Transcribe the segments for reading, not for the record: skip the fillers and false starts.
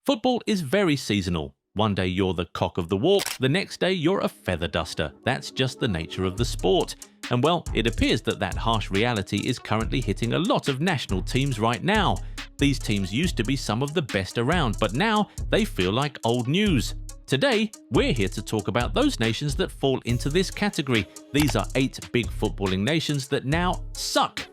Football is very seasonal. One day you're the cock of the walk, the next day you're a feather duster. That's just the nature of the sport. And well, it appears that harsh reality is currently hitting a lot of national teams right now. These teams used to be some of the best around, but now they feel like old news. Today, we're here to talk about those nations that fall into this category. These are 8 big footballing nations that now suck.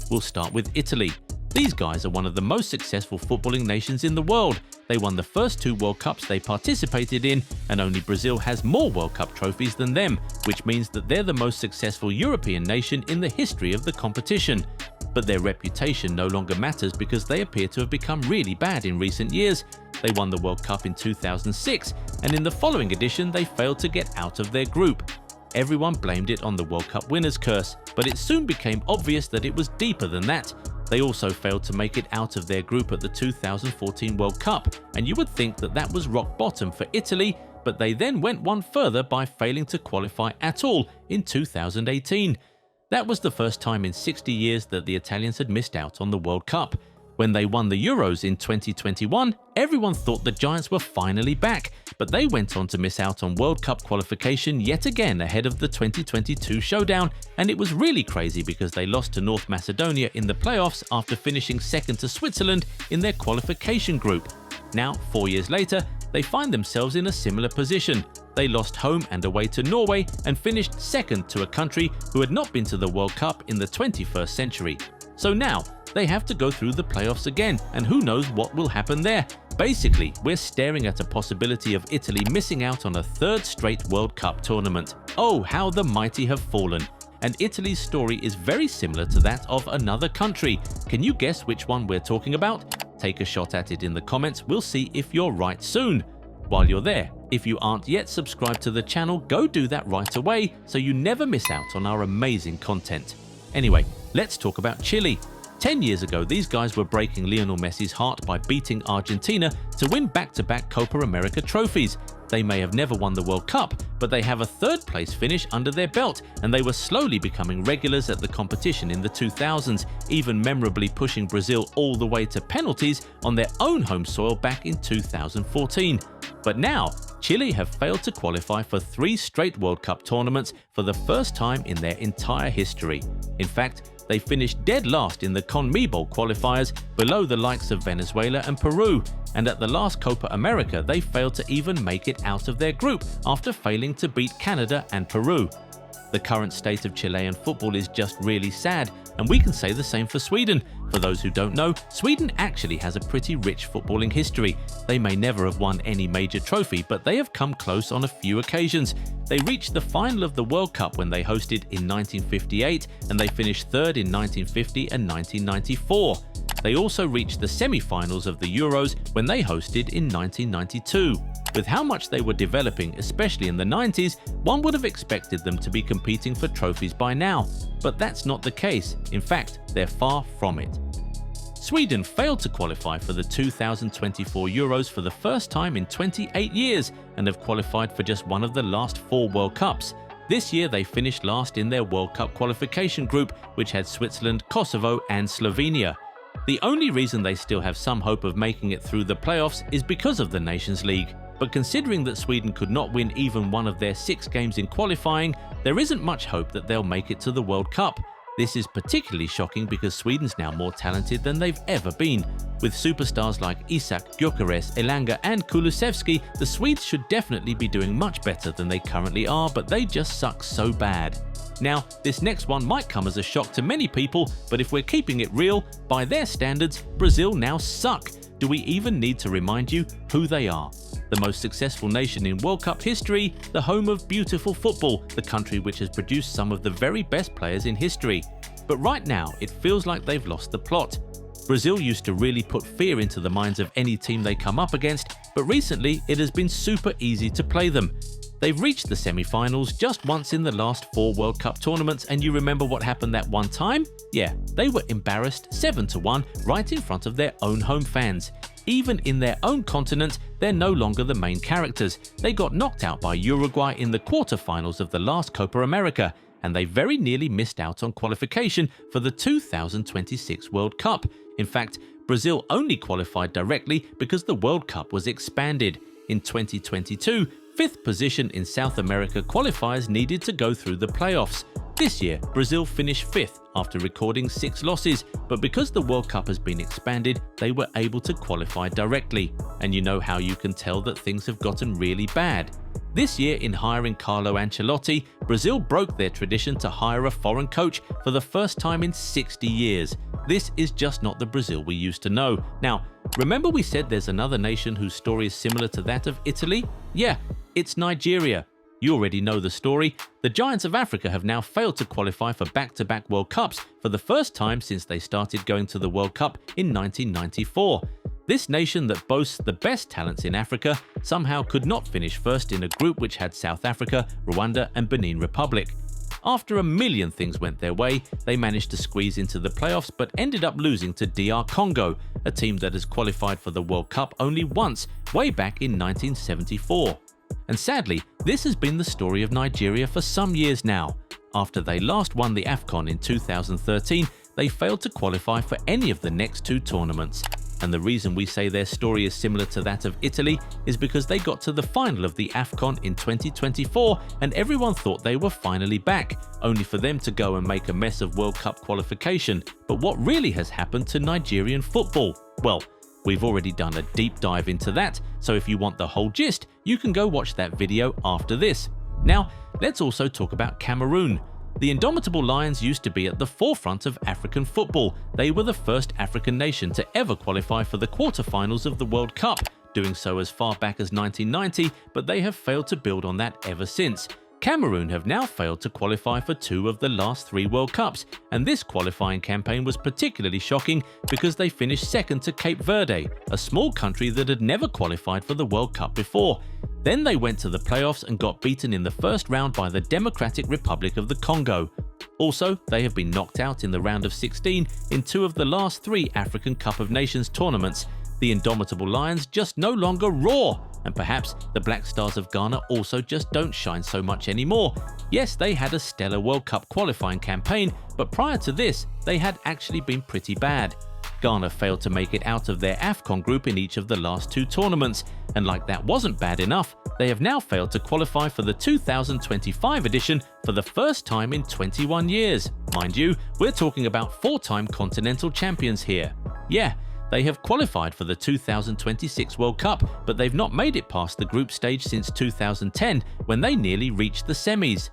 We'll start with Italy. These guys are one of the most successful footballing nations in the world. They won the first 2 World Cups they participated in, and only Brazil has more World Cup trophies than them, which means that they're the most successful European nation in the history of the competition. But their reputation no longer matters because they appear to have become really bad in recent years. They won the World Cup in 2006, and in the following edition they failed to get out of their group. Everyone blamed it on the World Cup winner's curse, but it soon became obvious that it was deeper than that. They also failed to make it out of their group at the 2014 World Cup, and you would think that was rock bottom for Italy, but they then went one further by failing to qualify at all in 2018. That was the first time in 60 years that the Italians had missed out on the World Cup. When they won the Euros in 2021, everyone thought the Giants were finally back, but they went on to miss out on World Cup qualification yet again ahead of the 2022 showdown, and it was really crazy because they lost to North Macedonia in the playoffs after finishing second to Switzerland in their qualification group. Now, 4 years later, they find themselves in a similar position. They lost home and away to Norway and finished second to a country who had not been to the World Cup in the 21st century. So now, they have to go through the playoffs again, and who knows what will happen there. Basically, we're staring at a possibility of Italy missing out on a 3rd straight World Cup tournament. Oh, how the mighty have fallen. And Italy's story is very similar to that of another country. Can you guess which one we're talking about? Take a shot at it in the comments, we'll see if you're right soon. While you're there, if you aren't yet subscribed to the channel, go do that right away so you never miss out on our amazing content. Anyway, let's talk about Chile. 10 years ago, these guys were breaking Lionel Messi's heart by beating Argentina to win back-to-back Copa America trophies. They may have never won the World Cup, but they have a 3rd place finish under their belt, and they were slowly becoming regulars at the competition in the 2000s, even memorably pushing Brazil all the way to penalties on their own home soil back in 2014. But now, Chile have failed to qualify for 3 straight World Cup tournaments for the first time in their entire history. In fact, they finished dead last in the CONMEBOL qualifiers, below the likes of Venezuela and Peru, and at the last Copa America they failed to even make it out of their group after failing to beat Canada and Peru. The current state of Chilean football is just really sad, and we can say the same for Sweden. For those who don't know, Sweden actually has a pretty rich footballing history. They may never have won any major trophy, but they have come close on a few occasions. They reached the final of the World Cup when they hosted in 1958, and they finished 3rd in 1950 and 1994. They also reached the semi-finals of the Euros when they hosted in 1992. With how much they were developing, especially in the 90s, one would have expected them to be competing for trophies by now. But that's not the case. In fact, they're far from it. Sweden failed to qualify for the 2024 Euros for the first time in 28 years and have qualified for just one of the last 4 World Cups. This year they finished last in their World Cup qualification group, which had Switzerland, Kosovo and Slovenia. The only reason they still have some hope of making it through the playoffs is because of the Nations League. But considering that Sweden could not win even one of their 6 games in qualifying, there isn't much hope that they'll make it to the World Cup. This is particularly shocking because Sweden's now more talented than they've ever been. With superstars like Isak, Gyökeres, Elanga and Kulusevski, the Swedes should definitely be doing much better than they currently are, but they just suck so bad. Now, this next one might come as a shock to many people, but if we're keeping it real, by their standards, Brazil now suck. Do we even need to remind you who they are? The most successful nation in World Cup history, the home of beautiful football, the country which has produced some of the very best players in history. But right now, it feels like they've lost the plot. Brazil used to really put fear into the minds of any team they come up against, but recently it has been super easy to play them. They've reached the semi-finals just once in the last 4 World Cup tournaments, and you remember what happened that one time? Yeah, they were embarrassed 7-1 right in front of their own home fans. Even in their own continent, they're no longer the main characters. They got knocked out by Uruguay in the quarterfinals of the last Copa America, and they very nearly missed out on qualification for the 2026 World Cup. In fact, Brazil only qualified directly because the World Cup was expanded. In 2022, 5th position in South America qualifiers needed to go through the playoffs. This year, Brazil finished 5th after recording 6 losses, but because the World Cup has been expanded, they were able to qualify directly. And you know how you can tell that things have gotten really bad. This year, in hiring Carlo Ancelotti, Brazil broke their tradition to hire a foreign coach for the first time in 60 years. This is just not the Brazil we used to know. Now, remember we said there's another nation whose story is similar to that of Italy? Yeah, it's Nigeria. You already know the story. The Giants of Africa have now failed to qualify for back-to-back World Cups for the first time since they started going to the World Cup in 1994. This nation that boasts the best talents in Africa somehow could not finish first in a group which had South Africa, Rwanda and Benin Republic. After a million things went their way, they managed to squeeze into the playoffs but ended up losing to DR Congo, a team that has qualified for the World Cup only once, way back in 1974. And sadly, this has been the story of Nigeria for some years now. After they last won the AFCON in 2013, they failed to qualify for any of the next 2 tournaments. And the reason we say their story is similar to that of Italy is because they got to the final of the AFCON in 2024 and everyone thought they were finally back, only for them to go and make a mess of World Cup qualification. But what really has happened to Nigerian football? Well, we've already done a deep dive into that, so if you want the whole gist, you can go watch that video after this. Now, let's also talk about Cameroon. The Indomitable Lions used to be at the forefront of African football. They were the first African nation to ever qualify for the quarterfinals of the World Cup, doing so as far back as 1990, but they have failed to build on that ever since. Cameroon have now failed to qualify for 2 of the last 3 World Cups, and this qualifying campaign was particularly shocking because they finished second to Cape Verde, a small country that had never qualified for the World Cup before. Then they went to the playoffs and got beaten in the first round by the Democratic Republic of the Congo. Also, they have been knocked out in the round of 16 in 2 of the last 3 African Cup of Nations tournaments. The Indomitable Lions just no longer roar, and perhaps the Black Stars of Ghana also just don't shine so much anymore. Yes, they had a stellar World Cup qualifying campaign, but prior to this, they had actually been pretty bad. Ghana failed to make it out of their AFCON group in each of the last 2 tournaments, and like that wasn't bad enough, they have now failed to qualify for the 2025 edition for the first time in 21 years. Mind you, we're talking about 4-time continental champions here. Yeah, they have qualified for the 2026 World Cup, but they've not made it past the group stage since 2010 when they nearly reached the semis.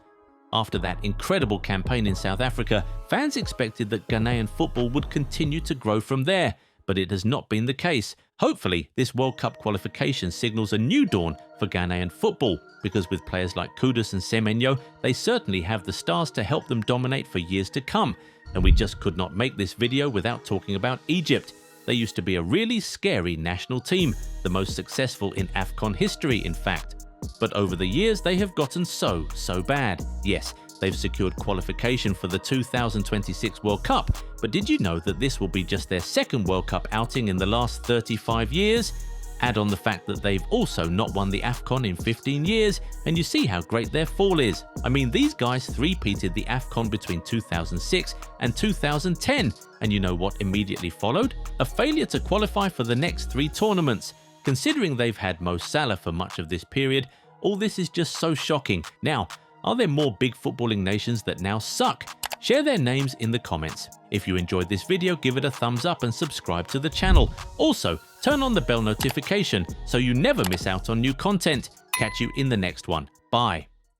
After that incredible campaign in South Africa, fans expected that Ghanaian football would continue to grow from there, but it has not been the case. Hopefully, this World Cup qualification signals a new dawn for Ghanaian football, because with players like Kudus and Semenyo, they certainly have the stars to help them dominate for years to come. And we just could not make this video without talking about Egypt. They used to be a really scary national team, the most successful in AFCON history in fact. But over the years they have gotten so bad. Yes, they've secured qualification for the 2026 World Cup, but did you know that this will be just their 2nd World Cup outing in the last 35 years? Add on the fact that they've also not won the AFCON in 15 years, and you see how great their fall is. I mean, these guys three-peated the AFCON between 2006 and 2010, and you know what immediately followed? A failure to qualify for the next 3 tournaments. Considering they've had Mo Salah for much of this period, all this is just so shocking. Now, are there more big footballing nations that now suck? Share their names in the comments. If you enjoyed this video, give it a thumbs up and subscribe to the channel. Also, turn on the bell notification so you never miss out on new content. Catch you in the next one. Bye.